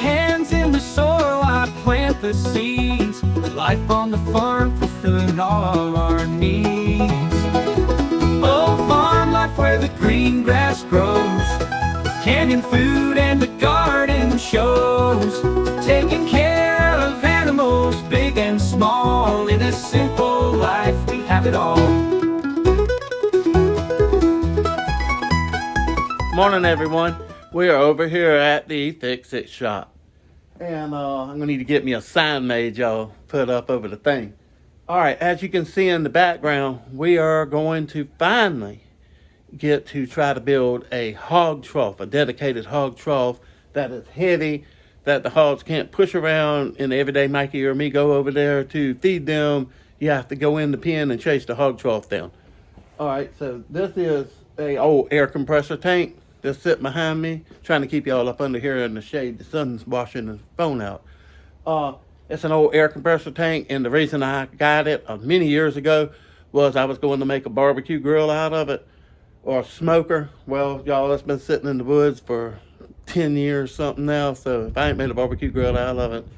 hands in the soil, I plant the seeds. Life on the farm, fulfilling all our needs. Oh, farm life where the green grass grows, canyon food and the garden shows. Taking care of animals, big and small. In a simple life, we have it all. Morning, everyone. We are over here at the Fix-It shop. And I'm going to need to get me a sign made, y'all, put up over the thing. All right, as you can see in the background, we are going to finally get to try to build a hog trough, a dedicated hog trough that is heavy, that the hogs can't push around. And every day Mikey or me go over there to feed them, you have to go in the pen and chase the hog trough down. All right, so this is a old air compressor tank that's sitting behind me, trying to keep y'all up under here in the shade. The sun's washing the phone out. It's an old air compressor tank, and the reason I got it many years ago was I was going to make a barbecue grill out of it, or a smoker. Well, y'all, it's been sitting in the woods for 10 years something now, so if I ain't made a barbecue grill out of it,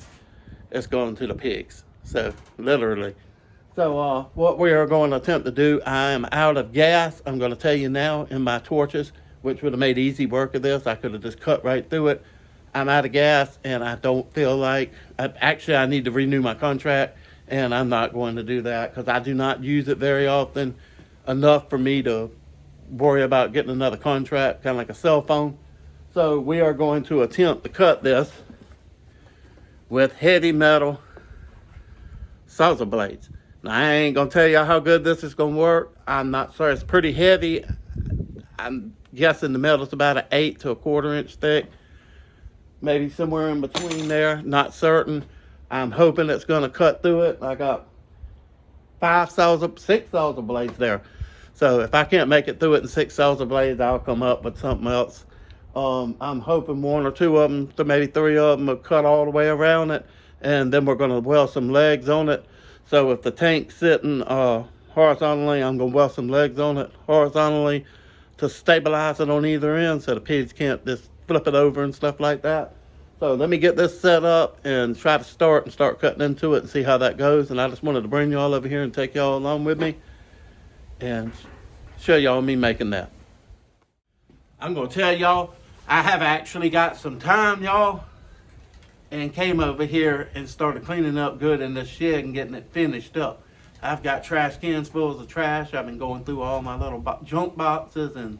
it's going to the pigs. So, literally. So, what we are going to attempt to do, I am out of gas. I'm going to tell you now in my torches, which would have made easy work of this. I could have just cut right through it. I'm out of gas, and I don't feel like, I need to renew my contract, and I'm not going to do that because I do not use it very often, enough for me to worry about getting another contract, kind of like a cell phone. So we are going to attempt to cut this with heavy metal sausage blades. Now, I ain't going to tell you how good this is going to work. I'm not sure. It's pretty heavy. I'm guessing the metal's about an 1/8 to 1/4 inch thick. Maybe somewhere in between there. Not certain. I'm hoping it's going to cut through it. I got 6 sausage blades there. So if I can't make it through it in 6 sausage blades, I'll come up with something else. I'm hoping 1 or 2 of them, maybe 3 of them, will cut all the way around it. And then we're going to weld some legs on it. So if the tank's sitting horizontally, I'm going to weld some legs on it horizontally to stabilize it on either end so the pigs can't just flip it over and stuff like that. So let me get this set up and try to start cutting into it and see how that goes. And I just wanted to bring y'all over here and take y'all along with me and show y'all me making that. I'm going to tell y'all, I have actually got some time, y'all, and came over here and started cleaning up good in this shed and getting it finished up. I've got trash cans full of trash. I've been going through all my little junk boxes and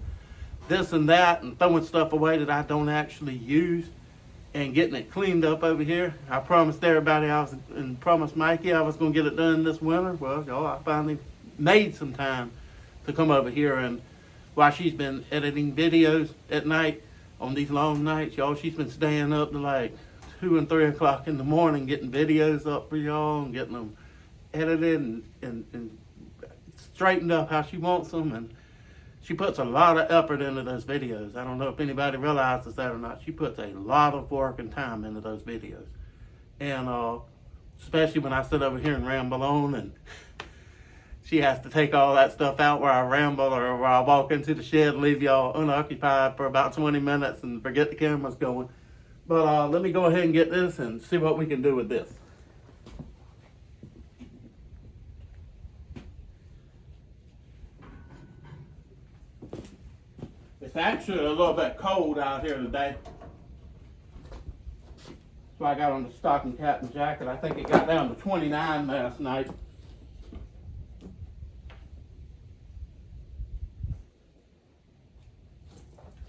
this and that and throwing stuff away that I don't actually use and getting it cleaned up over here. I promised everybody and promised Mikey I was going to get it done this winter. Well, y'all, I finally made some time to come over here, and while she's been editing videos at night on these long nights, y'all, she's been staying up to like 2 and 3 o'clock in the morning getting videos up for y'all and getting them edited and straightened up how she wants them. And she puts a lot of effort into those videos. I don't know if anybody realizes that or not. She puts a lot of work and time into those videos. And especially when I sit over here and ramble on, and she has to take all that stuff out where I ramble or where I walk into the shed and leave y'all unoccupied for about 20 minutes and forget the camera's going. But let me go ahead and get this and see what we can do with this. It's actually a little bit cold out here today. So I got on the stocking cap and jacket. I think it got down to 29 last night.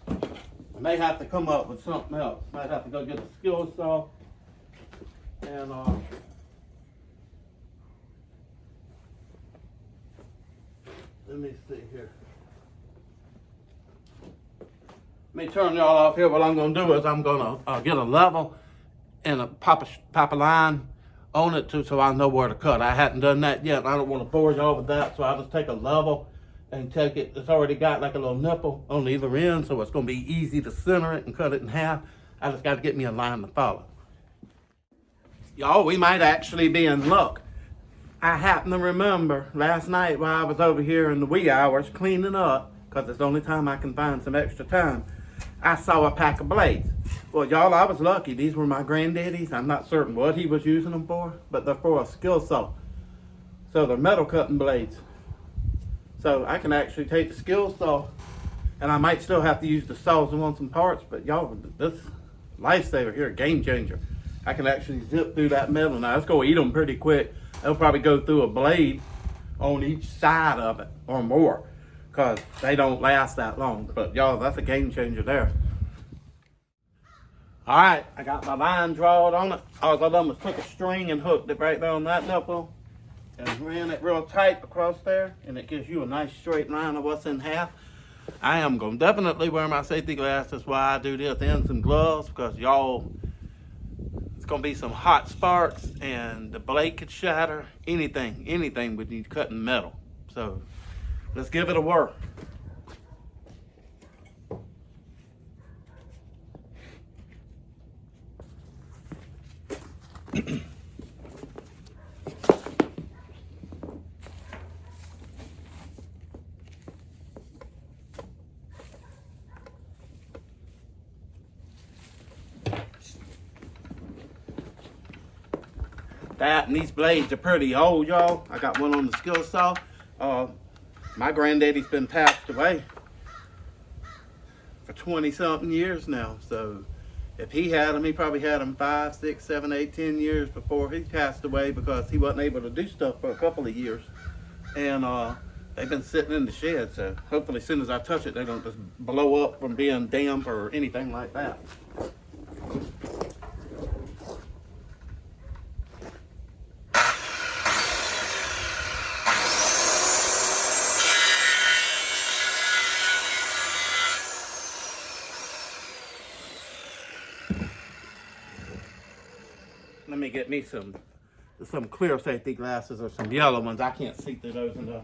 I may have to come up with something else. Might have to go get a skill saw and let me see here. Let me turn y'all off here. What I'm going to do is I'm going to get a level and pop a line on it so I know where to cut. I hadn't done that yet. I don't want to bore y'all with that, so I'll just take a level and take it. It's already got like a little nipple on either end, so it's going to be easy to center it and cut it in half. I just got to get me a line to follow. Y'all, we might actually be in luck. I happen to remember last night while I was over here in the wee hours cleaning up, because it's the only time I can find some extra time. I saw a pack of blades. Well, y'all, I was lucky. These were my granddaddy's. I'm not certain what he was using them for, but they're for a skill saw. So they're metal cutting blades. So I can actually take the skill saw, and I might still have to use the saws on some parts, but y'all, this lifesaver here, game changer. I can actually zip through that metal. Now, it's going to eat them pretty quick. They'll probably go through a blade on each side of it or more, because they don't last that long. But y'all, that's a game changer there. All right, I got my line drawn on it. All I done was took a string and hooked it right there on that nipple and ran it real tight across there, and it gives you a nice straight line of what's in half. I am going to definitely wear my safety glasses while I do this, and some gloves, because y'all, it's going to be some hot sparks and the blade could shatter. Anything with you cutting metal. So let's give it a whirl. That and these blades are pretty old, y'all. I got one on the skill saw. My granddaddy's been passed away for 20-something years now. So if he had them, he probably had them 5, 6, 7, 8, 10 years before he passed away, because he wasn't able to do stuff for a couple of years. And they've been sitting in the shed. So hopefully as soon as I touch it, they don't just blow up from being damp or anything like that. Let me get me some clear safety glasses or some yellow ones. I can't see through those enough.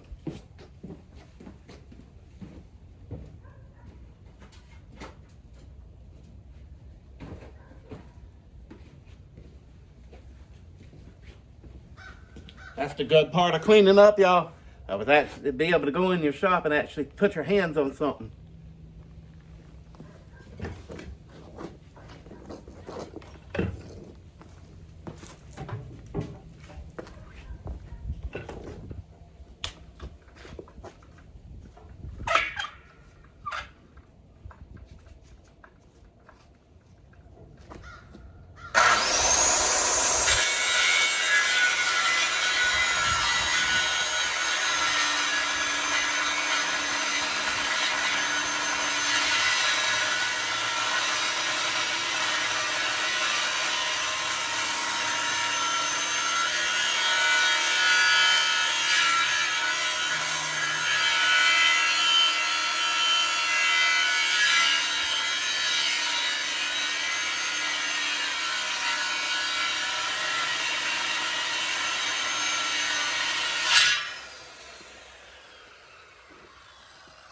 That's the good part of cleaning up, y'all. I was actually be able to go in your shop and actually put your hands on something.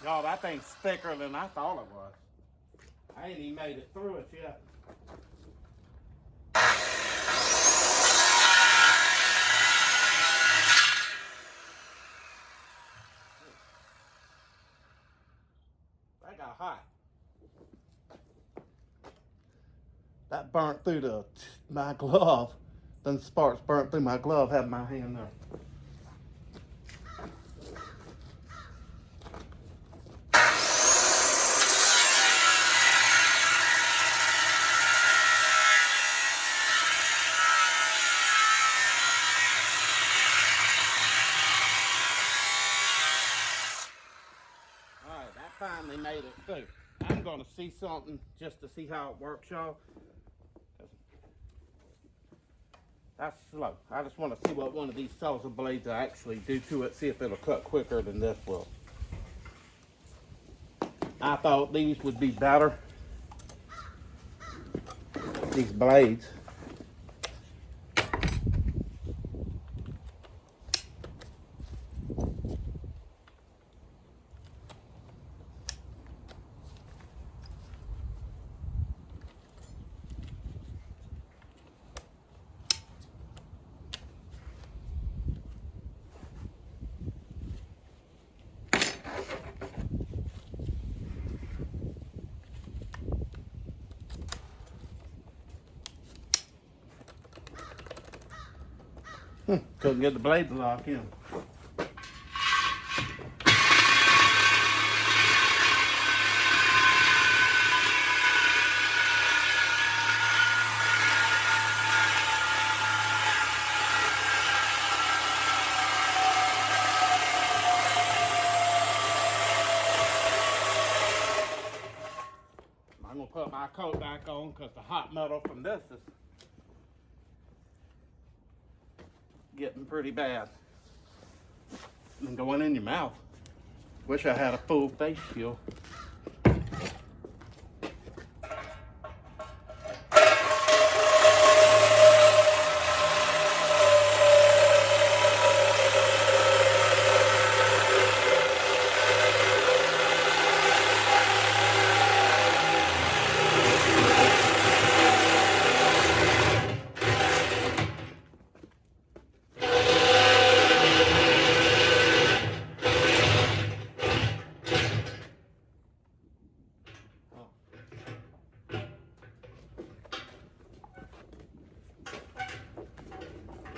Y'all, that thing's thicker than I thought it was. I ain't even made it through it yet. That got hot. That burnt through my glove. Them sparks burnt through my glove, having my hand there. Finally made it through. I'm gonna see something just to see how it works, y'all. That's slow. I just want to see what one of these saws and blades will actually do to it, see if it'll cut quicker than this will. I thought these would be better, these blades. Couldn't get the blade to lock in. I'm gonna put my coat back on because the hot metal from this is getting pretty bad and going in your mouth. Wish I had a full face shield.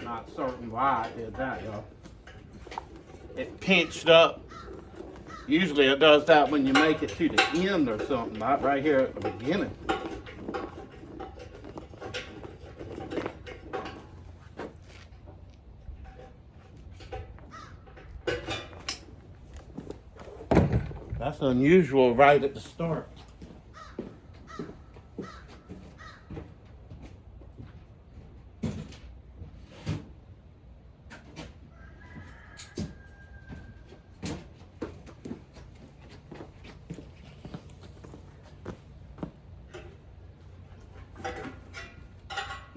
Not certain why it did that, y'all. It pinched up. Usually it does that when you make it to the end or something, not right here at the beginning. That's unusual right at the start.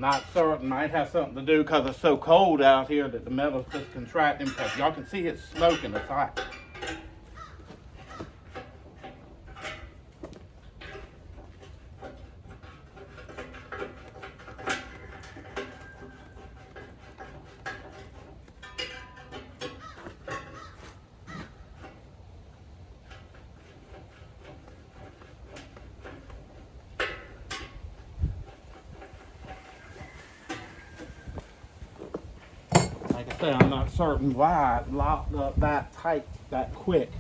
Not certain, might have something to do because it's so cold out here that the metal's just contracting, because y'all can see it's smoking, it's hot. Like I say, I'm not certain why it locked up that tight, that quick.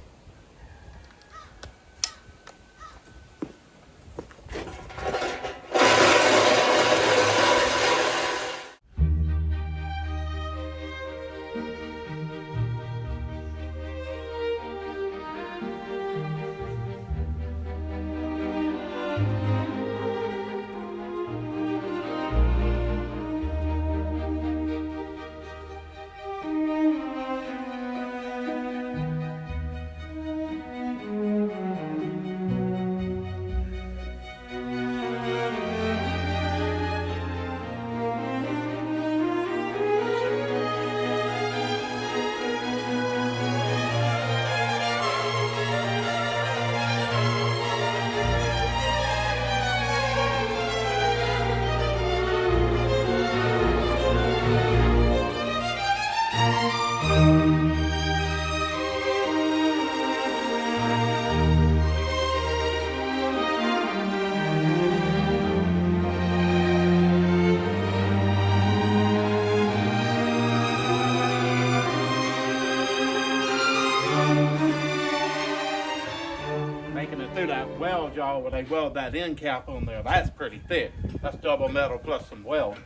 Making it through that weld, y'all, where they weld that end cap on there, that's pretty thick. That's double metal plus some weld.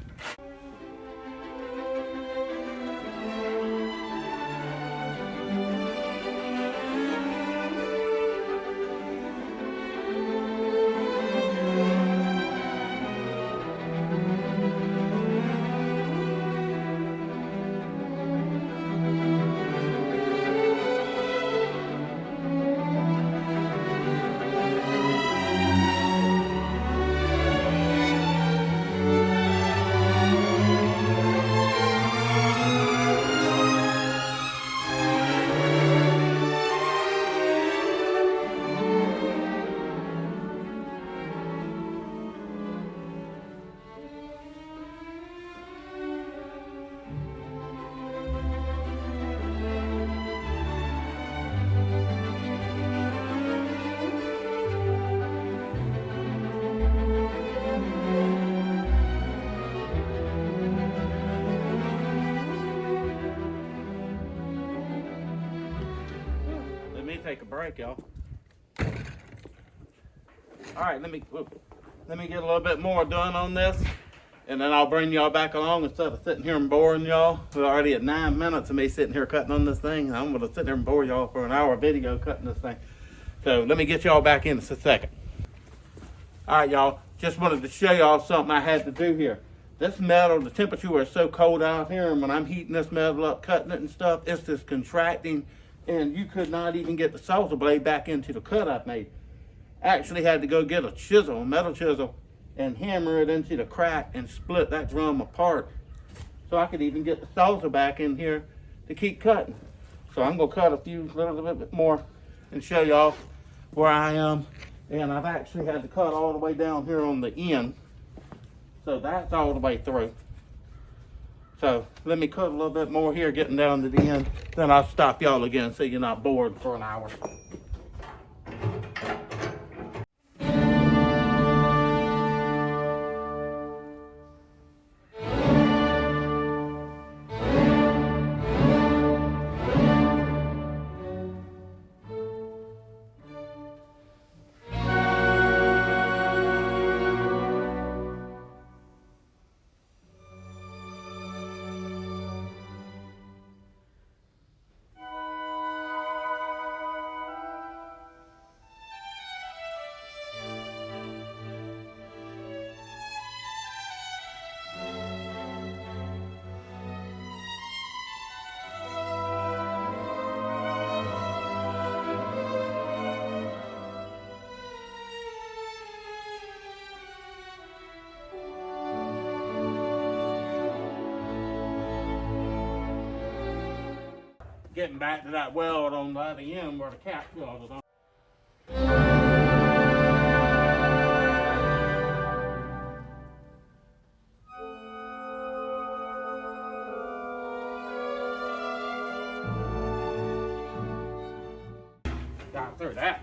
take a break, y'all. All right, let me get a little bit more done on this, and then I'll bring y'all back along instead of sitting here and boring y'all. We're already at 9 minutes of me sitting here cutting on this thing. I'm gonna sit here and bore y'all for an hour video cutting this thing. So let me get y'all back in just a second. All right, y'all, just wanted to show y'all something I had to do here. This metal, the temperature is so cold out here, and when I'm heating this metal up, cutting it and stuff, it's just contracting, and you could not even get the saucer blade back into the cut I've made. Actually had to go get a chisel, a metal chisel, and hammer it into the crack and split that drum apart so I could even get the saucer back in here to keep cutting. So I'm gonna cut a little bit more and show y'all where I am. And I've actually had to cut all the way down here on the end. So that's all the way through. So let me cut a little bit more here, getting down to the end. Then I'll stop y'all again so you're not bored for an hour. Getting back to that weld on the other end where the cap weld is on. Got through that.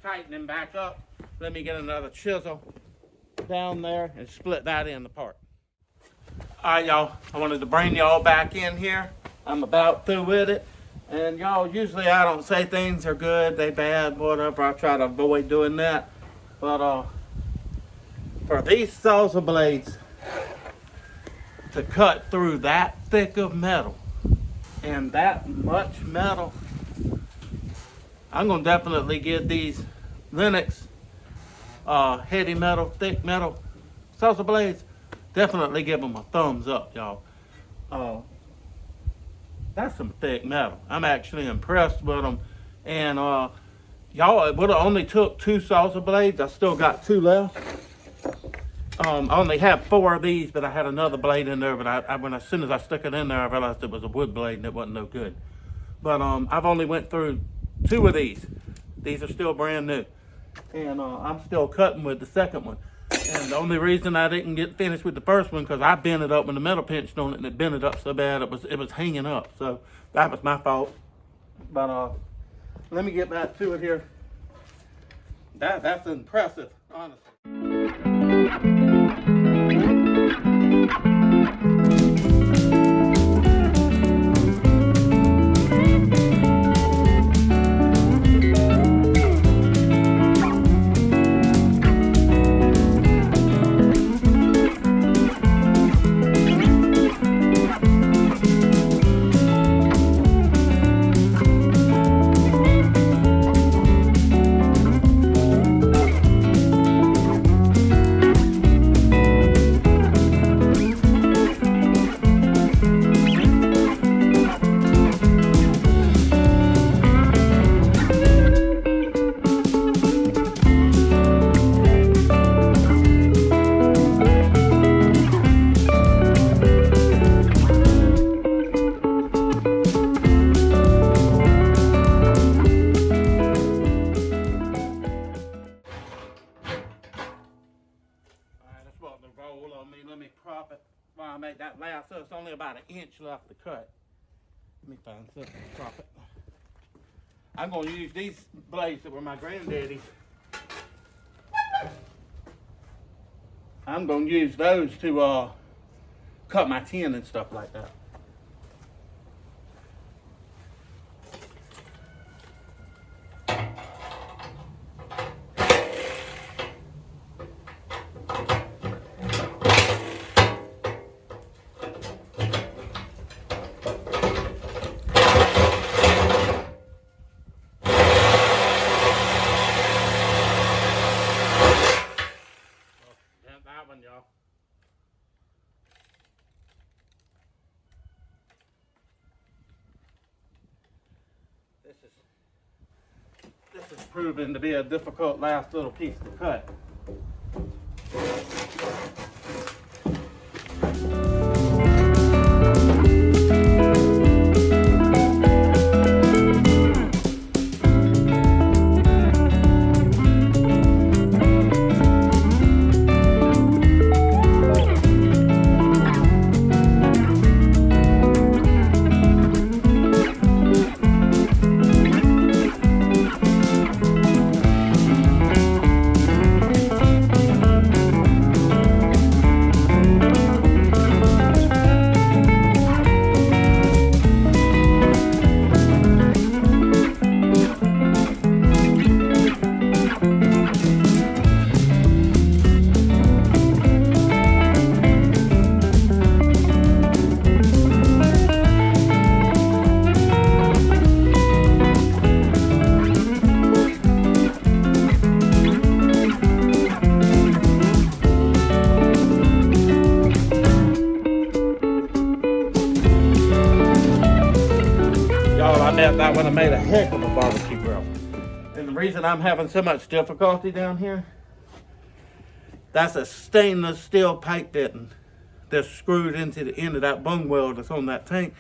Tightening back up. Let me get another chisel down there and split that end apart. All right, y'all, I wanted to bring y'all back in here. I'm about through with it. And y'all, usually I don't say things are good, they bad, whatever. I try to avoid doing that. But for these saucer blades to cut through that thick of metal and that much metal, I'm gonna definitely give these Linux heavy metal, thick metal saucer blades, definitely give them a thumbs up, y'all. That's some thick metal. I'm actually impressed with them. And y'all, it would have only took 2 saucer blades. I still got 2 left. I only have 4 of these, but I had another blade in there. But as soon as I stuck it in there, I realized it was a wood blade and it wasn't no good. But I've only went through 2 of these. These are still brand new. And I'm still cutting with the second one. And the only reason I didn't get finished with the first one, because I bent it up when the metal pinched on it, and it bent it up so bad it was hanging up. So that was my fault. But let me get back to it here. That's impressive, honestly. Let me prop it while I make that lasso. It's only about 1 inch left to cut. Let me find something to prop it. I'm gonna use these blades that were my granddaddy's. I'm gonna use those to cut my tin and stuff like that. That one, y'all. This is proving to be a difficult last little piece to cut. That would have made a heck of a barbecue grill. And the reason I'm having so much difficulty down here, that's a stainless steel pipe fitting that's screwed into the end of that bung weld that's on that tank.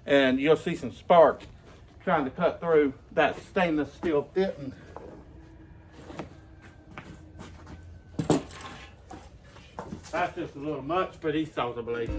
And you'll see some sparks trying to cut through that stainless steel fitting. That's just a little much for these saucer blades.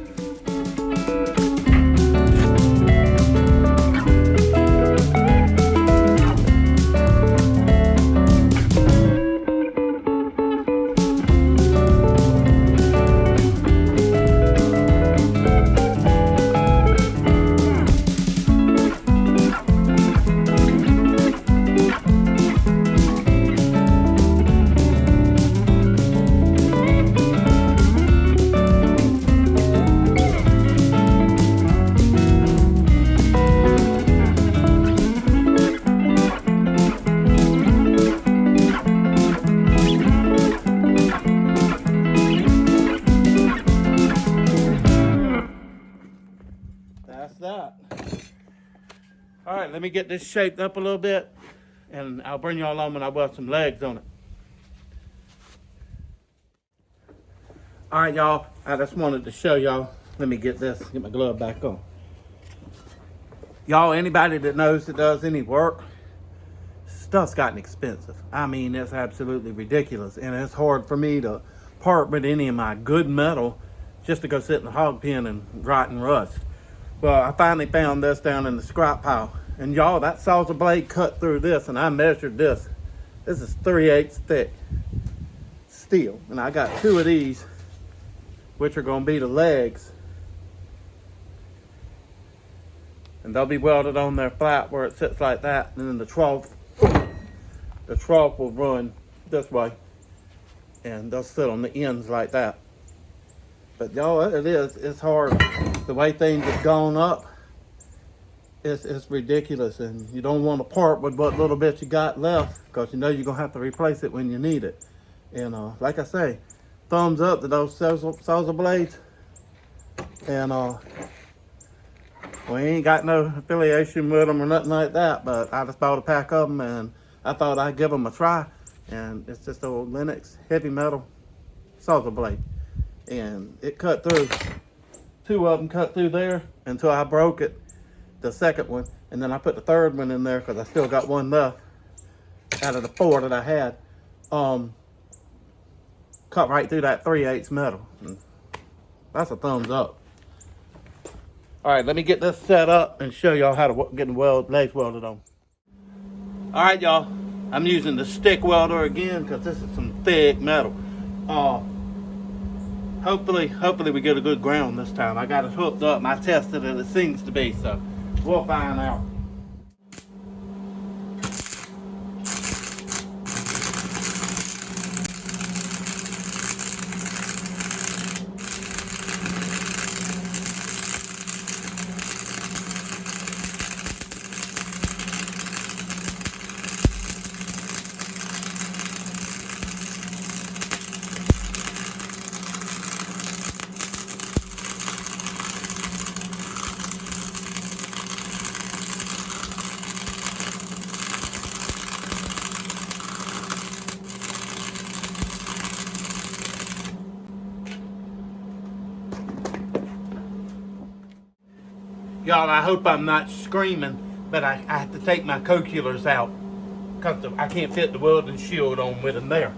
That. All right, let me get this shaped up a little bit and I'll bring y'all along when I weld some legs on it. All right, y'all, I just wanted to show y'all. Let me get my glove back on. Y'all, anybody that knows that does any work, stuff's gotten expensive. I mean, it's absolutely ridiculous, and it's hard for me to part with any of my good metal just to go sit in the hog pen and rot and rust. Well, I finally found this down in the scrap pile. And y'all, that saucer blade cut through this, and I measured this. This is 3/8 thick steel. And I got 2 of these, which are gonna be the legs. And they'll be welded on there flat where it sits like that. And then the trough will run this way. And they'll sit on the ends like that. But y'all, it's hard. The way things have gone up, it's ridiculous, and you don't want to part with what little bit you got left, because you know you're gonna have to replace it when you need it. And like I say, thumbs up to those saucer blades. And we ain't got no affiliation with them or nothing like that, but I just bought a pack of them and I thought I'd give them a try. And it's just old Lennox heavy metal saucer blade, and it cut through. 2 of them cut through there until I broke it, the second one, and then I put the third one in there because I still got one left out of the 4 that I had. Cut right through that 3/8 metal. And that's a thumbs up. All right, let me get this set up and show y'all how to get the legs welded on. All right, y'all. I'm using the stick welder again because this is some thick metal. Hopefully we get a good ground this time. I got it hooked up and I tested it. It seems to be, so we'll find out. Y'all, I hope I'm not screaming, but I have to take my coculars out because I can't fit the welding shield on with them there.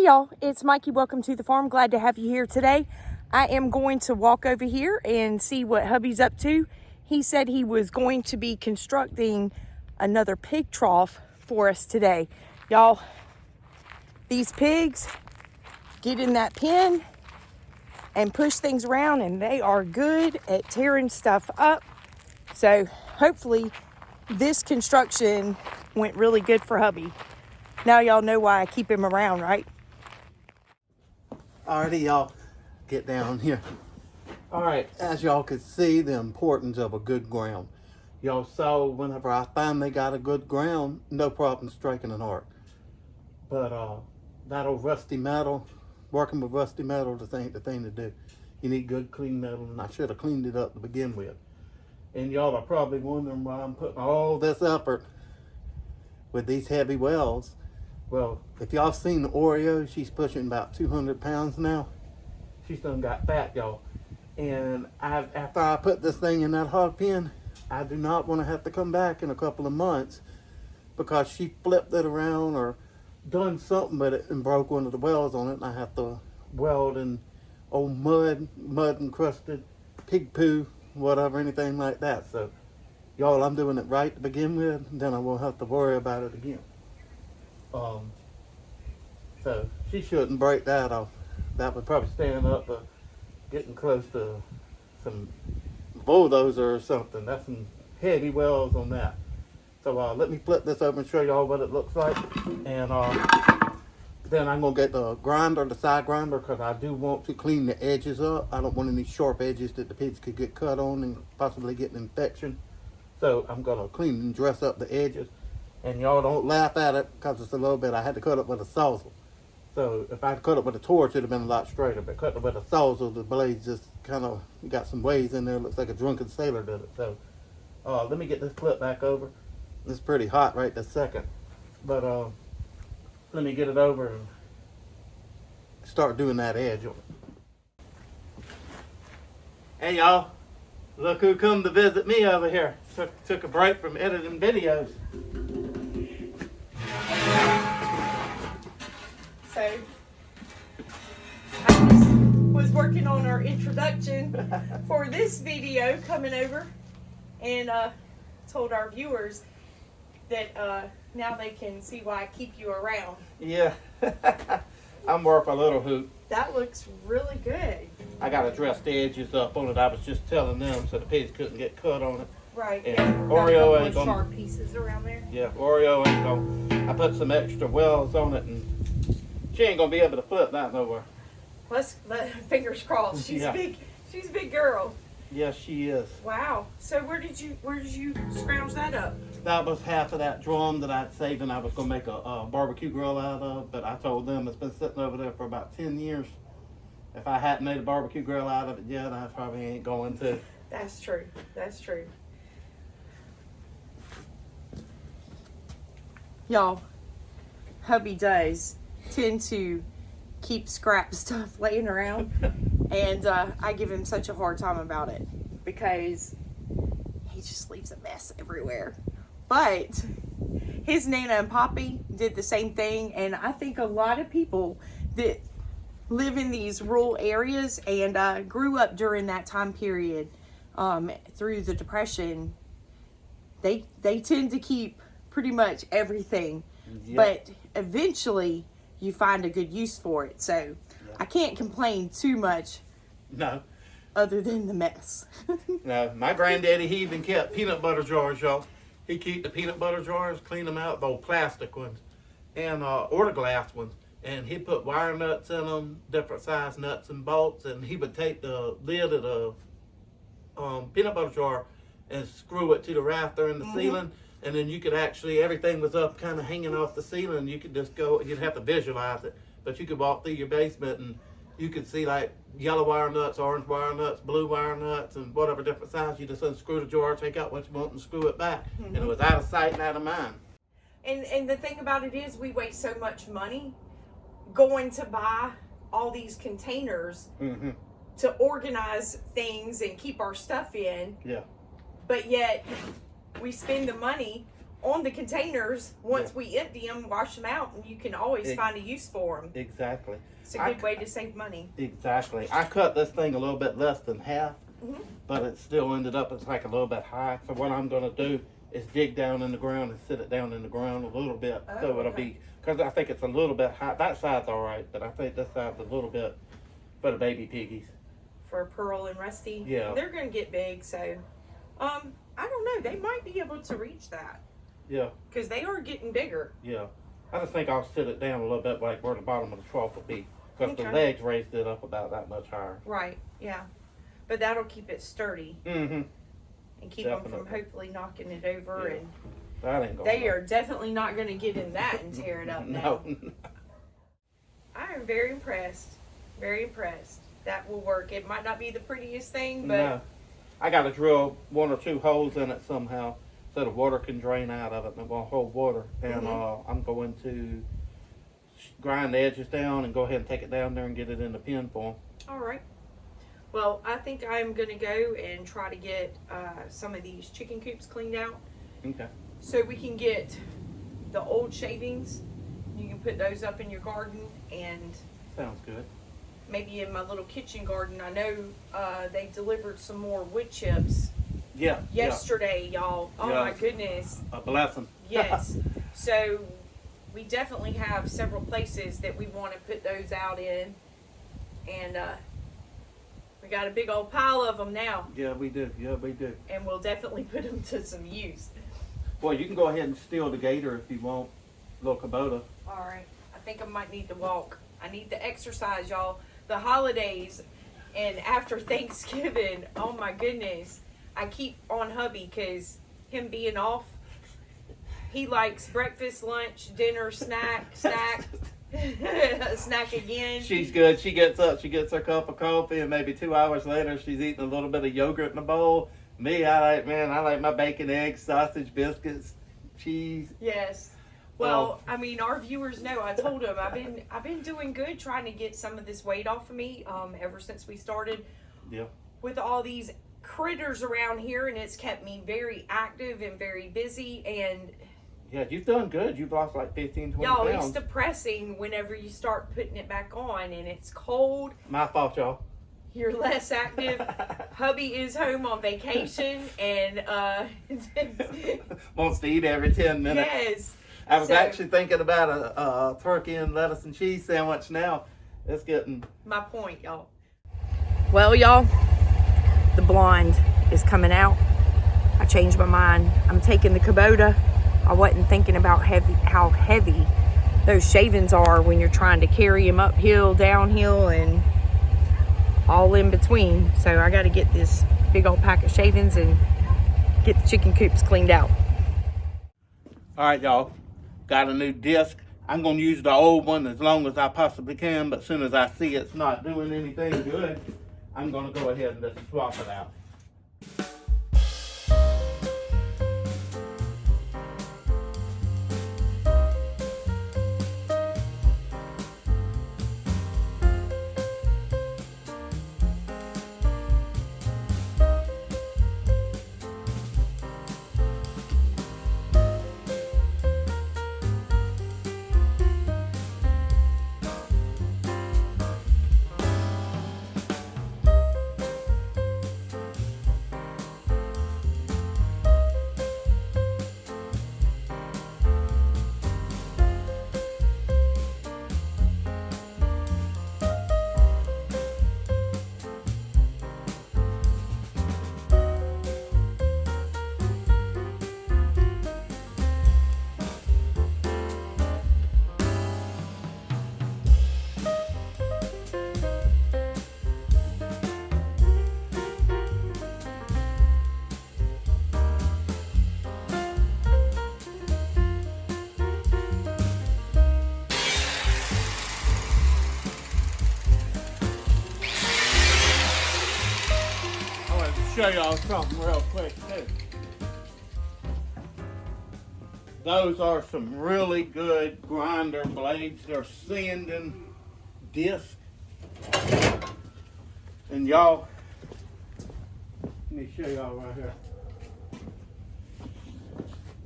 y'all, it's Mikey. Welcome to the farm. Glad to have you here today. I am going to walk over here and see what hubby's up to. He said he was going to be constructing another pig trough for us today. Y'all, these pigs get in that pen and push things around, and they are good at tearing stuff up. So hopefully this construction went really good for hubby. Now y'all know why I keep him around, right? Alrighty, y'all, get down here. Alright, as y'all could see, the importance of a good ground. Y'all saw whenever I finally got a good ground, no problem striking an arc. But that old rusty metal, working with rusty metal, the thing to do. You need good clean metal, and I should have cleaned it up to begin with. And y'all are probably wondering why I'm putting all this effort with these heavy wells. Well, if y'all seen the Orea, she's pushing about 200 pounds now. She's done got fat, y'all. And after I put this thing in that hog pen, I do not want to have to come back in a couple of months because she flipped it around or done something with it and broke one of the wells on it, and I have to weld in old mud encrusted pig poo, whatever, anything like that. So, y'all, I'm doing it right to begin with, then I won't have to worry about it again. So she shouldn't break that off. That would probably stand up getting close to some bulldozer or something. That's some heavy wells on that. So let me flip this over and show y'all what it looks like. And then I'm gonna get the grinder, the side grinder, because I do want to clean the edges up. I don't want any sharp edges that the pigs could get cut on and possibly get an infection. So I'm gonna clean and dress up the edges. And y'all don't laugh at it because it's a little bit, I had to cut it with a sawzall. So if I cut it with a torch, it'd have been a lot straighter. But cutting it with a sawzall, the blades just kind of got some waves in there. It looks like a drunken sailor did it. So let me get this clip back over. It's pretty hot right this second. But let me get it over and start doing that edge on it. Hey y'all, look who come to visit me over here. Took a break from editing videos. So I just was working on our introduction for this video coming over, and told our viewers that now they can see why I keep you around. Yeah, I'm worth a little hoot. That looks really good. I got to dress the edges up on it. I was just telling them so the pigs couldn't get cut on it. Right. And Got Oreo a ain't couple of gonna. sharp pieces around there. Yeah, Oreo ain't gonna. I put some extra wells on it, and she ain't gonna be able to flip that nowhere. Let's fingers crossed. She's Yeah. big. She's a big girl. Yes, she is. Wow. So where did you scrounge that up? That was half of that drum that I'd saved, and I was gonna make a barbecue grill out of. But I told them it's been sitting over there for about 10 years. If I hadn't made a barbecue grill out of it yet, I probably ain't going to. That's true. That's true. Y'all, hubby does tend to keep scrap stuff laying around, and I give him such a hard time about it because he just leaves a mess everywhere. But his Nana and Poppy did the same thing, and I think a lot of people that live in these rural areas and grew up during that time period through the Depression, they tend to keep pretty much everything. Yep. But eventually you find a good use for it. So Yep. I can't complain too much. No. Other than the mess. No, my granddaddy, he even kept peanut butter jars, y'all. He'd keep the peanut butter jars, clean them out, the old plastic ones, and or the glass ones. And he'd put wire nuts in them, different size nuts and bolts, and he would take the lid of the peanut butter jar and screw it to the rafter in the ceiling. And then you could actually, everything was up kind of hanging off the ceiling. You could just go, you'd have to visualize it, but you could walk through your basement and you could see like yellow wire nuts, orange wire nuts, blue wire nuts, and whatever different size. You just unscrew the jar, take out what you want, and screw it back. And it was out of sight and out of mind. And the thing about it is we waste so much money going to buy all these containers to organize things and keep our stuff in. Yeah. But yet we spend the money on the containers once we empty them, wash them out, and you can always find a use for them. Exactly. It's a good way to save money. Exactly. I cut this thing a little bit less than half, but it still ended up, it's like a little bit high. So what I'm going to do is dig down in the ground and sit it down in the ground a little bit. So it'll be, because I think it's a little bit high. That side's all right, but I think this side's a little bit for the baby piggies. For Pearl and Rusty? Yeah. They're going to get big, so, I don't know. They might be able to reach that. Yeah. Because they are getting bigger. Yeah. I just think I'll sit it down a little bit like where the bottom of the trough will be. Because the legs raised it up about that much higher. Right, yeah. But that'll keep it sturdy. Mm-hmm. And keep them from hopefully knocking it over. Yeah. And that ain't going they are definitely not going to get in that and tear it up now. No. I am very impressed. Very impressed. That will work. It might not be the prettiest thing, but... No. I got to drill 1 or 2 holes in it somehow so the water can drain out of it and it won't hold water. And I'm going to grind the edges down and go ahead and take it down there and get it in the pen for them. All right. Well, I think I'm going to go and try to get some of these chicken coops cleaned out. Okay. So we can get the old shavings. You can put those up in your garden, and Sounds good. maybe in my little kitchen garden. I know they delivered some more wood chips Yeah. yesterday, y'all. Oh Yeah. my goodness. A blessing. Yes. So we definitely have several places that we want to put those out in. And we got a big old pile of them now. Yeah, we do. Yeah, we do. And we'll definitely put them to some use. Well, you can go ahead and steal the gator if you want, little Kubota. All right. I think I might need to walk. I need the exercise, y'all. The holidays and after Thanksgiving, oh my goodness. I keep on hubby because him being off, he likes breakfast, lunch, dinner, snack, snack again. She's good. She gets up, she gets her cup of coffee, and maybe 2 hours later, she's eating a little bit of yogurt in a bowl. Me, I like my bacon, eggs, sausage, biscuits, cheese. Yes. Well, I mean, our viewers know. I told them I've been doing good trying to get some of this weight off of me ever since we started with all these critters around here, and it's kept me very active and very busy. And yeah, you've done good. You've lost like 15, 20 y'all, pounds. it's depressing whenever you start putting it back on and it's cold. My fault, y'all. You're less active. Hubby is home on vacation and wants to eat every 10 minutes. Yes. I was actually thinking about a turkey and lettuce and cheese sandwich now. It's getting... My point, y'all. Well, y'all, the blonde is coming out. I changed my mind. I'm taking the Kubota. I wasn't thinking about how heavy those shavings are when you're trying to carry them uphill, downhill, and all in between. So I got to get this big old pack of shavings and get the chicken coops cleaned out. All right, y'all. Got a new disc. I'm going to use the old one as long as I possibly can, but as soon as I see it's not doing anything good, I'm going to go ahead and just swap it out. Show y'all something real quick too. Those are some really good grinder blades. They're sanding disc. And y'all, let me show y'all right here.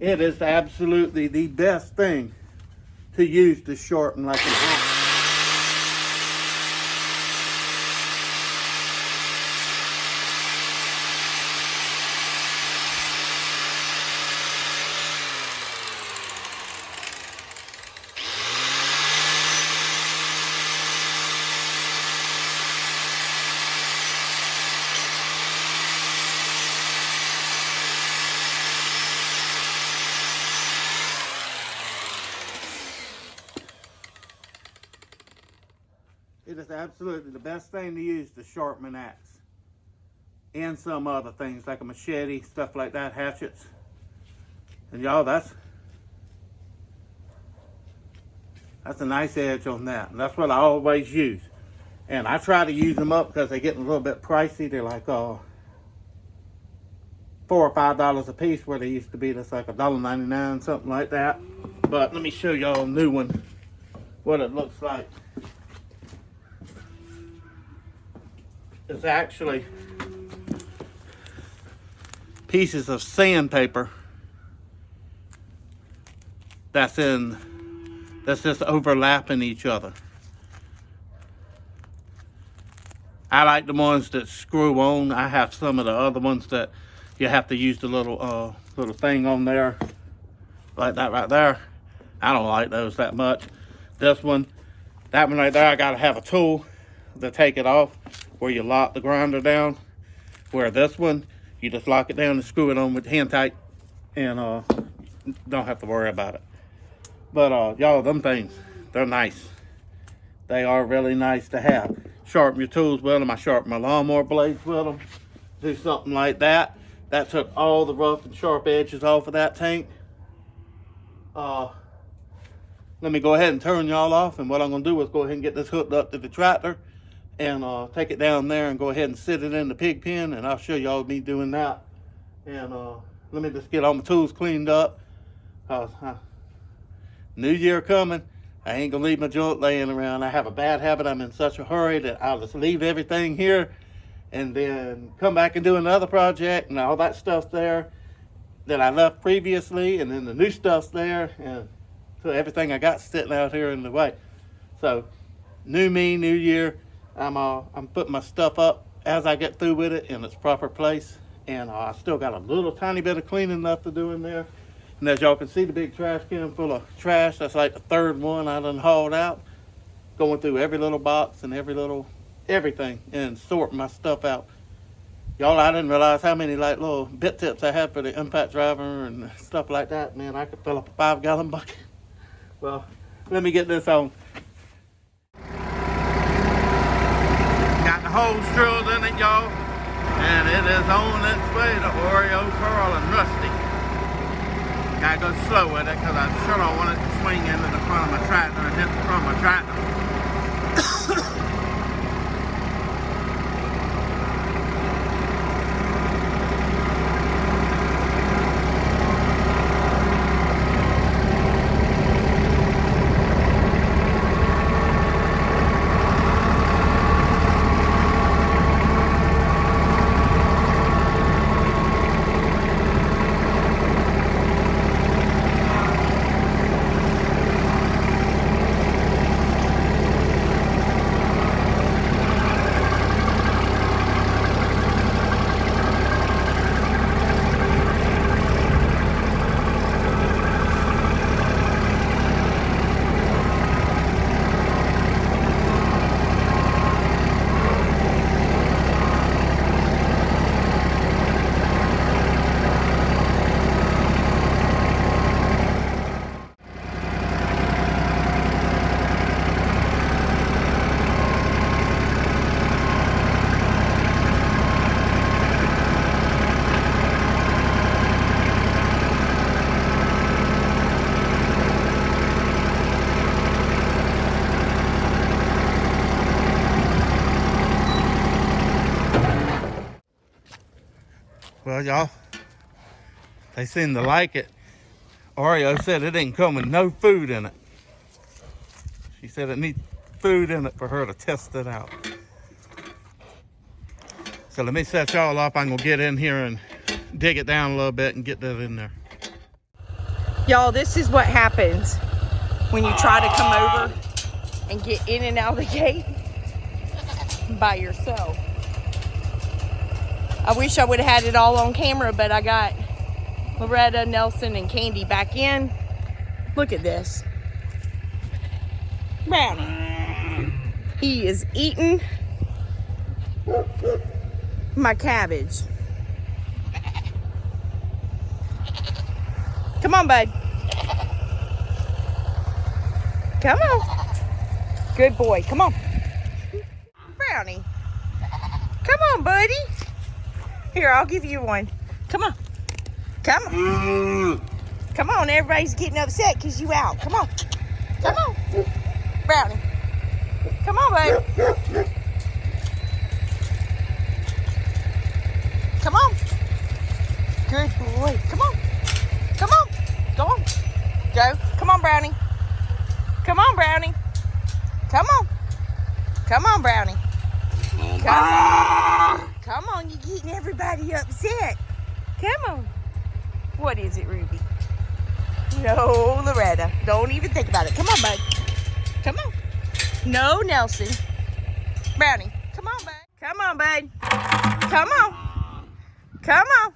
It is absolutely the best thing to use to shorten like an axe. It is absolutely the best thing to use to sharpen an axe. And some other things like a machete, stuff like that, hatchets. And y'all, that's a nice edge on that. And that's what I always use. And I try to use them up because they're getting a little bit pricey. They're like $4 or $5 a piece, where they used to be that's like $1.99, something like that. But let me show y'all a new one, what it looks like. It's actually pieces of sandpaper that's just overlapping each other. I like the ones that screw on. I have some of the other ones that you have to use the little thing on there, like that right there. I don't like those that much. This one, that one right there, I gotta have a tool to take it off, where you lock the grinder down. Where this one, you just lock it down and screw it on with hand tight, and don't have to worry about it. But y'all, them things, they're nice. They are really nice to have. Sharpen your tools with them. I sharpen my lawnmower blades with them. Do something like that. That took all the rough and sharp edges off of that tank. Let me go ahead and turn y'all off, and what I'm gonna do is go ahead and get this hooked up to the tractor and take it down there and go ahead and sit it in the pig pen, and I'll show y'all me doing that. And let me just get all my tools cleaned up. New Year coming, I ain't gonna leave my joint laying around. I have a bad habit. I'm in such a hurry that I'll just leave everything here and then come back and do another project, and all that stuff's there that I left previously, and then the new stuff's there, and so everything I got sitting out here in the way. So new me, new year. I'm putting my stuff up as I get through with it in its proper place, and I still got a little tiny bit of cleaning left to do in there. And as y'all can see, the big trash can full of trash, that's like the third one I done hauled out, going through every little box and everything and sorting my stuff out. Y'all, I didn't realize how many like little bit tips I had for the impact driver and stuff like that. Man, I could fill up a 5-gallon bucket. Well, let me get this on. Got the holes drilled in it, y'all, and it is on its way to Oreo, Pearl, and Rusty. Gotta go slow with it because I sure don't want it to swing into the front of my tractor and hit the front of my tractor. Well, y'all, they seem to like it. Oreo said it didn't come with no food in it. She said it needs food in it for her to test it out. So let me set y'all up. I'm gonna get in here and dig it down a little bit and get that in there. Y'all, this is what happens when you try to come over and get in and out of the gate by yourself. I wish I would have had it all on camera, but I got Loretta, Nelson, and Candy back in. Look at this. Brownie. He is eating my cabbage. Come on, bud. Come on. Good boy. Come on. Brownie. Come on, buddy. Here, I'll give you one. Come on. Come on. Come on, everybody's getting upset because you out. Come on. Come on. Brownie. Come on, bud. Come on. Good boy. Come on. Come on. Go on. Go. Come on, Brownie. Come on, Brownie. Come on. Come on, Brownie. Come on. Come on, you're getting everybody upset. Come on. What is it, Ruby? No, Loretta. Don't even think about it. Come on, bud. Come on. No, Nelson. Brownie. Come on, bud. Come on, bud. Come on. Come on.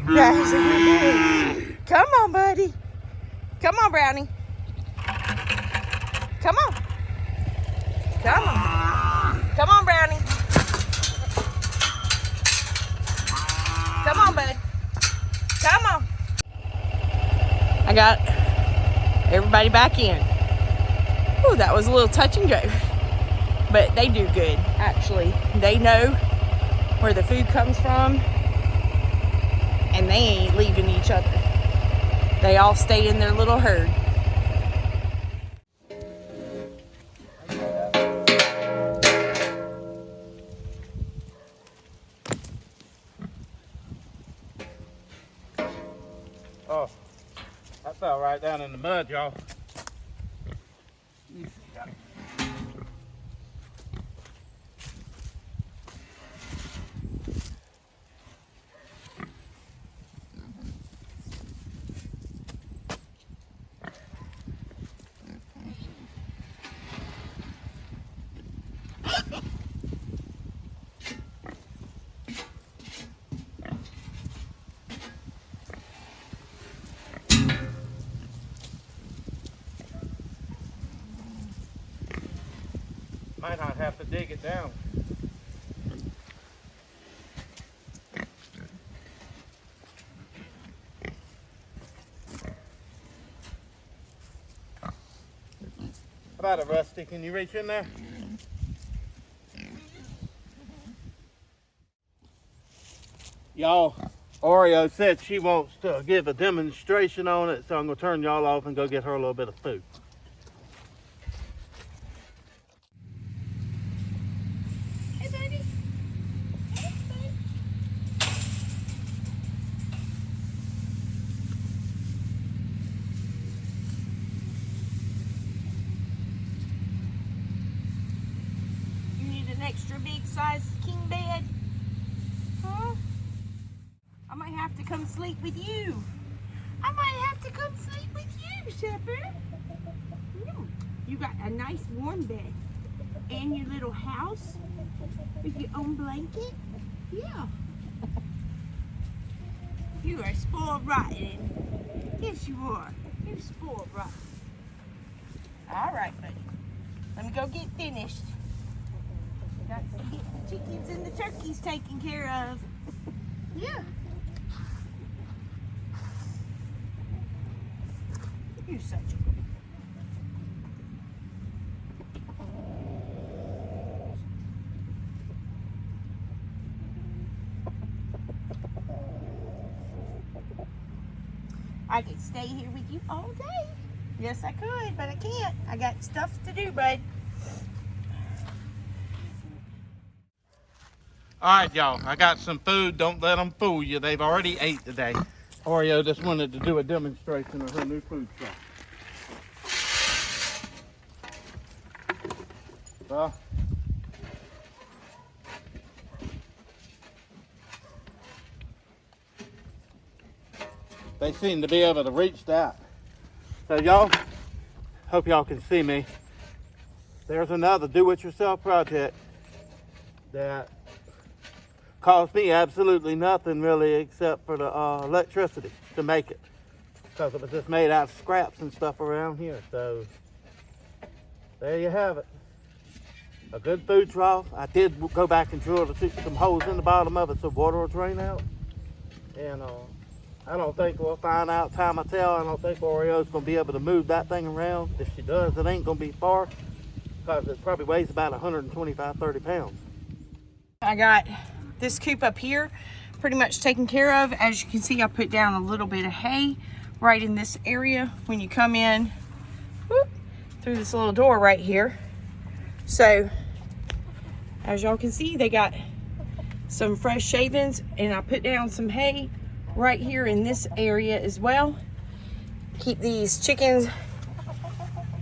That's a good boy. Come on, buddy. Come on, Brownie. Come on. Come on. Come on, Brownie. Come on, bud. Come on. I got everybody back in. Ooh, that was a little touch and go. But they do good, actually. They know where the food comes from, and they ain't leaving each other. They all stay in their little herd. Oh, I fell right down in the mud, y'all. Might not have to dig it down. How about it, Rusty? Can you reach in there? Y'all, Oreo said she wants to give a demonstration on it, so I'm going to turn y'all off and go get her a little bit of food. Extra big size king bed? Huh? I might have to come sleep with you. I might have to come sleep with you, Shepherd. You got a nice warm bed and your little house with your own blanket. Yeah. You are spoiled rotten. Yes, you are. You're spoiled rotten. All right, buddy. Let me go get finished. Got to get the chickens and the turkeys taken care of. Yeah. You're such a good. I could stay here with you all day. Yes, I could, but I can't. I got stuff to do, bud. All right, y'all, I got some food. Don't let them fool you. They've already ate today. Oreo just wanted to do a demonstration of her new food truck. Well, they seem to be able to reach that. So y'all, hope y'all can see me. There's another do-it-yourself project that cost me absolutely nothing really except for the electricity to make it, because it was just made out of scraps and stuff around here. So there you have it, a good food trough. I did go back and drill some holes in the bottom of it so water will drain out, and I don't think we'll find out, time will tell. I don't think Orea's going to be able to move that thing around. If she does, it ain't going to be far, because it probably weighs about 125, 30 pounds. I got this coop up here pretty much taken care of. As you can see, I put down a little bit of hay right in this area when you come in, whoop, through this little door right here. So as y'all can see, they got some fresh shavings, and I put down some hay right here in this area as well. Keep these chickens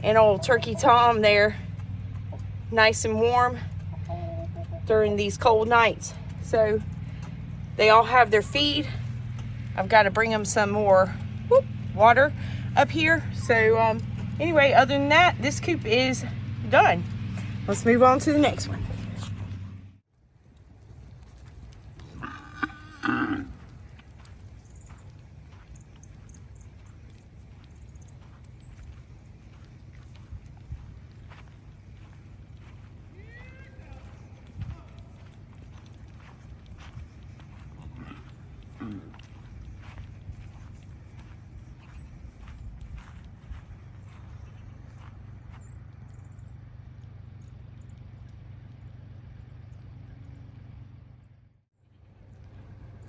and old turkey Tom there nice and warm during these cold nights. So they all have their feed. I've got to bring them some more water up here. So anyway, other than that, this coop is done. Let's move on to the next one.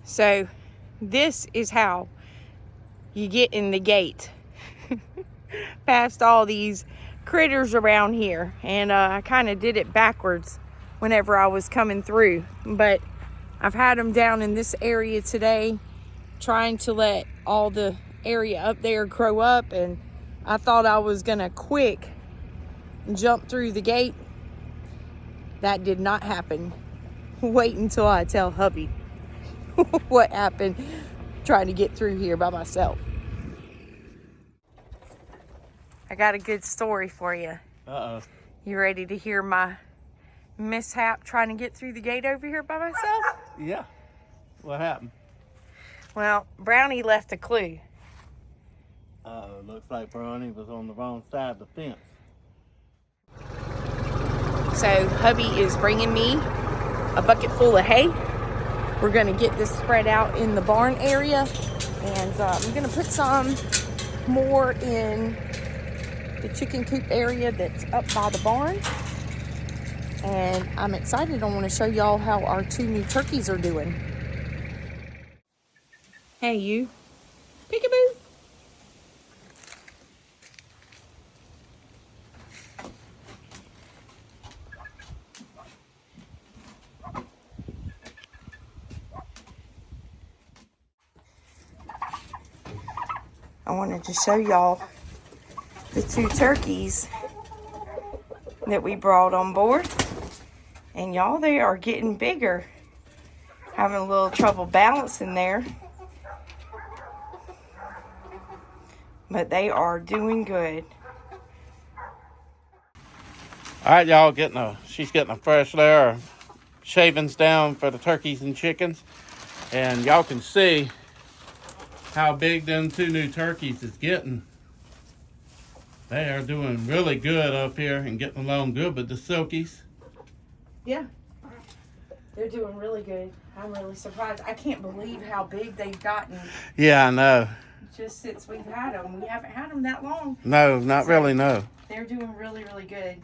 So this is how you get in the gate past all these critters around here. And I kind of did it backwards whenever I was coming through. But I've had them down in this area today, trying to let all the area up there grow up. And I thought I was gonna quick jump through the gate. That did not happen. Wait until I tell hubby what happened trying to get through here by myself. I got a good story for you. Uh-oh. You ready to hear my mishap trying to get through the gate over here by myself? Yeah. What happened? Well, Brownie left a clue. Uh-oh, looks like Brownie was on the wrong side of the fence. So hubby is bringing me a bucket full of hay. We're gonna get this spread out in the barn area, and I'm gonna put some more in the chicken coop area that's up by the barn. And I'm excited. I want to show y'all how our 2 new turkeys are doing. Hey you, peekaboo. I wanted to show y'all the 2 turkeys that we brought on board. And y'all, they are getting bigger. Having a little trouble balancing there. But they are doing good. All right, y'all, she's getting a fresh layer of shavings down for the turkeys and chickens. And y'all can see how big them 2 new turkeys is getting. They are doing really good up here and getting along good with the silkies. Yeah, they're doing really good. I'm really surprised. I can't believe how big they've gotten. Yeah, I know. Just since we've had them. We haven't had them that long. No, not really, no. They're doing really, really good.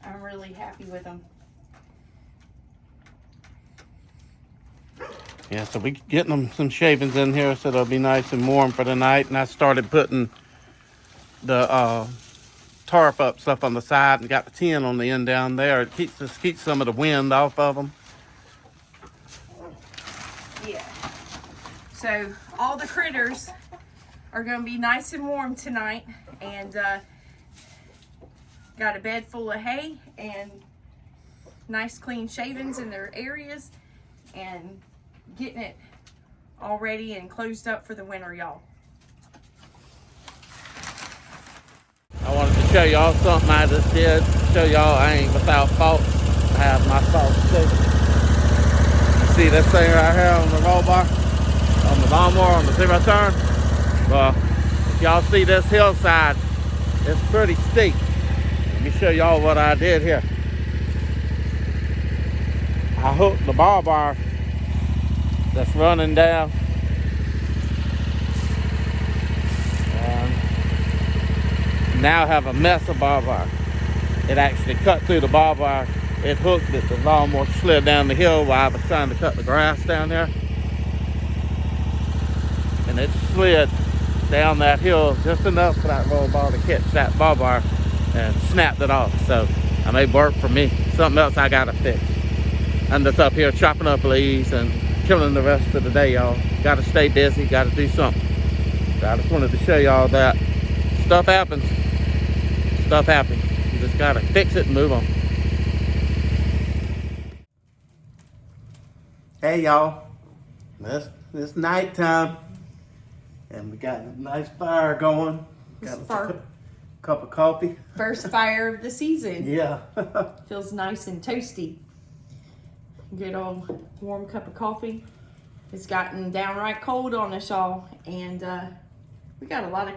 I'm really happy with them. Yeah, so we getting them some shavings in here so they'll be nice and warm for the night. And I started putting the tarp up stuff on the side and got the tin on the end down there. It keeps some of the wind off of them. Yeah. So all the critters are going to be nice and warm tonight. And got a bed full of hay and nice clean shavings in their areas. And getting it all ready and closed up for the winter, y'all. show y'all something I just did. Show y'all I ain't without fault. I have my faults too. See this thing right here on the roll bar? On the lawnmower, on the zero turn? Well, if y'all see this hillside, it's pretty steep. Let me show y'all what I did here. I hooked the barbed wire that's running down. And now I have a mess of barbed wire. It actually cut through the barbed wire. It hooked it. The lawnmower slid down the hill while I was trying to cut the grass down there. And it slid down that hill just enough for that roll bar to catch that barbed wire and snapped it off. So I may work for me. Something else I gotta fix. I'm just up here chopping up leaves and killing the rest of the day, y'all. Gotta stay busy, gotta do something. So I just wanted to show y'all that stuff happens. Stuff happens. You just gotta fix it and move on. Hey y'all, it's nighttime and we got a nice fire going. Got a cup of coffee. First fire of the season. Yeah. Feels nice and toasty. Good old warm cup of coffee. It's gotten downright cold on us all, and we got a lot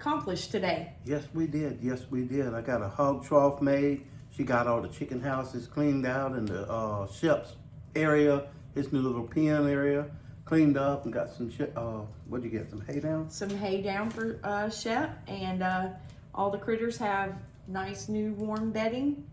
accomplished today. Yes, we did. Yes, we did. I got a hog trough made. She got all the chicken houses cleaned out in the Shep's area, his new little pen area, cleaned up, and got some what'd you get? Some hay down? Some hay down for Shep, and all the critters have nice new warm bedding.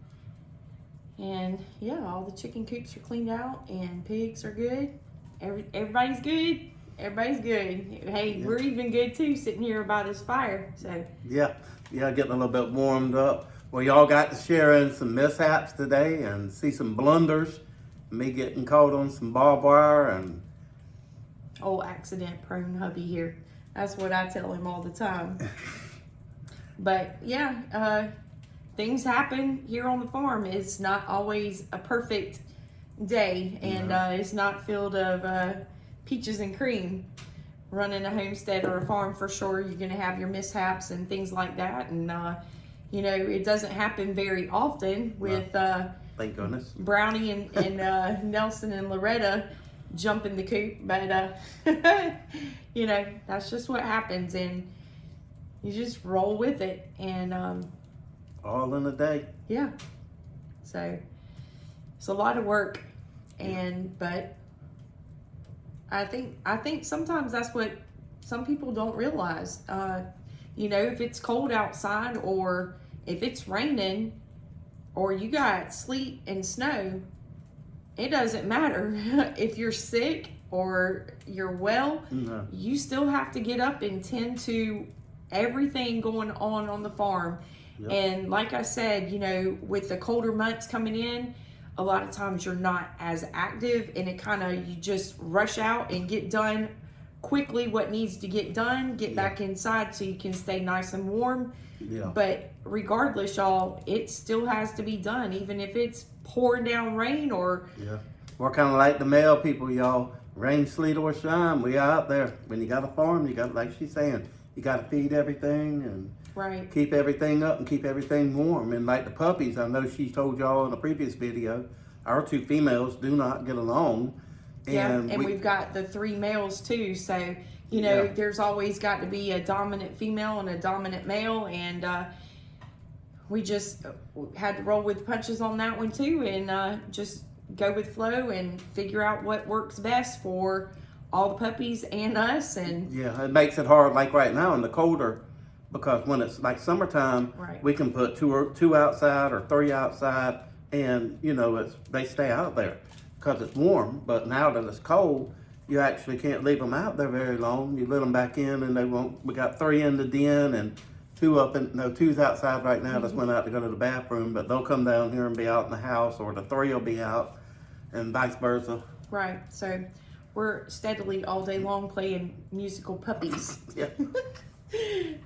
And yeah, all the chicken coops are cleaned out, and pigs are good. Everybody's good. Everybody's good. Hey, yeah. We're even good too, sitting here by this fire. So yeah, getting a little bit warmed up. Well, y'all got to share in some mishaps today and see some blunders. Me getting caught on some barbed wire and old accident-prone hubby here. That's what I tell him all the time. But yeah, things happen here on the farm. It's not always a perfect day, and it's not filled of peaches and cream. Running a homestead or a farm, for sure, you're going to have your mishaps and things like that. And, you know, it doesn't happen very often with thank goodness. Brownie and Nelson and Loretta jumping the coop. But, you know, that's just what happens. And you just roll with it. And all in a day. Yeah. So it's a lot of work, but I think sometimes that's what some people don't realize. You know, if it's cold outside, or if it's raining, or you got sleet and snow, it doesn't matter. If you're sick or you're well, you still have to get up and tend to everything going on the farm. Yep. And like I said, you know, with the colder months coming in, a lot of times you're not as active, and it kind of, you just rush out and get done quickly what needs to get done, get back inside so you can stay nice and warm. Yeah. But regardless, y'all, it still has to be done, even if it's pouring down rain or... Yeah. We're kind of like the male people, y'all. Rain, sleet, or shine, we out there. When you got a farm, you got, like she's saying, you got to feed everything and keep everything up and keep everything warm. And like the puppies, I know she told y'all in a previous video, our two females do not get along. And we've got the 3 males too. So, you know, there's always got to be a dominant female and a dominant male. And we just had to roll with punches on that one too, and just go with flow and figure out what works best for all the puppies and us. And yeah, it makes it hard, like right now in the colder, because when it's like summertime, we can put two outside or 3 outside, and you know, they stay out there because it's warm. But now that it's cold, you actually can't leave them out there very long. You let them back in, and they won't. We got 3 in the den and 2's outside right now. Just went out to go to the bathroom, but they'll come down here and be out in the house, or the 3 will be out, and vice versa. Right. So we're steadily all day long playing musical puppies. Yeah.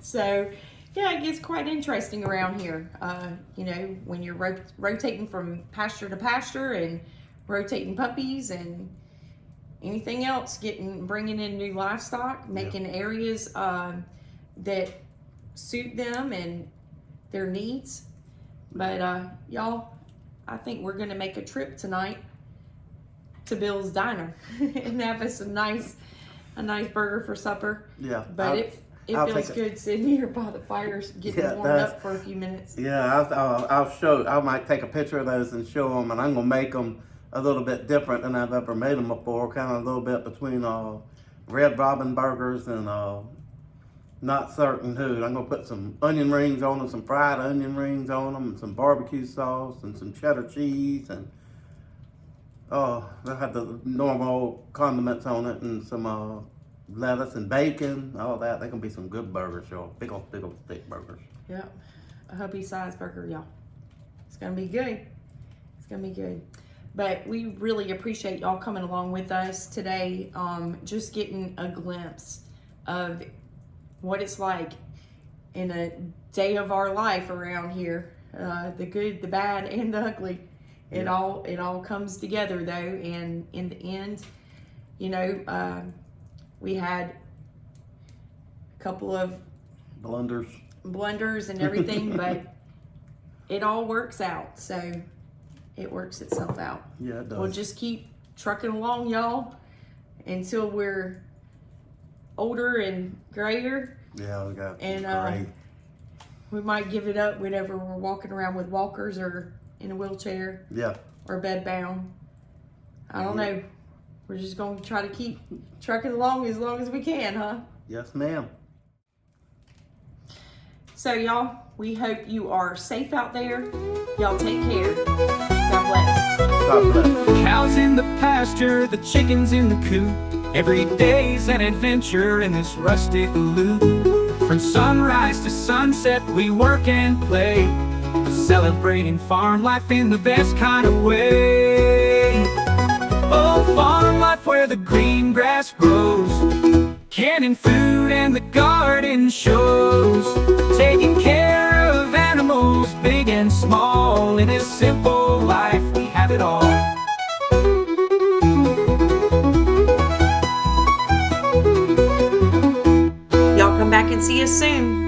So, yeah, it gets quite interesting around here. You know, when you're rotating from pasture to pasture and rotating puppies and anything else, bringing in new livestock, making areas that suit them, and their needs. But y'all, I think we're gonna make a trip tonight to Bill's Diner and have us a nice burger for supper. Yeah. But it feels good sitting here by the fires, getting warmed up for a few minutes. Yeah, I'll show. I might take a picture of those and show them, and I'm gonna make them a little bit different than I've ever made them before. Kind of a little bit between Red Robin burgers and not certain who. I'm gonna put some onion rings on them, some fried onion rings on them, and some barbecue sauce and some cheddar cheese, and I have the normal condiments on it, and some lettuce and bacon, all that. They're gonna be some good burgers, y'all. Big old thick burgers. Yep, a hubby-sized burger, y'all. It's gonna be good. It's gonna be good. But we really appreciate y'all coming along with us today, just getting a glimpse of what it's like in a day of our life around here. The good, the bad, and the ugly. It all comes together though, and in the end, you know, we had a couple of blunders and everything, but it all works out. So it works itself out. Yeah, it does. We'll just keep trucking along, y'all, until we're older and grayer. Yeah, we got gray. We might give it up whenever we're walking around with walkers or in a wheelchair. Yeah. Or bed bound. I don't know. We're just going to try to keep trucking along as we can, huh? Yes, ma'am. So, y'all, we hope you are safe out there. Y'all take care. God bless. God bless. Cows in the pasture, the chickens in the coop. Every day's an adventure in this rustic loop. From sunrise to sunset, we work and play, celebrating farm life in the best kind of way. Oh, farm life where the green grass grows, canning food and the garden shows, taking care of animals big and small. In this simple life we have it all. Y'all come back and see us soon.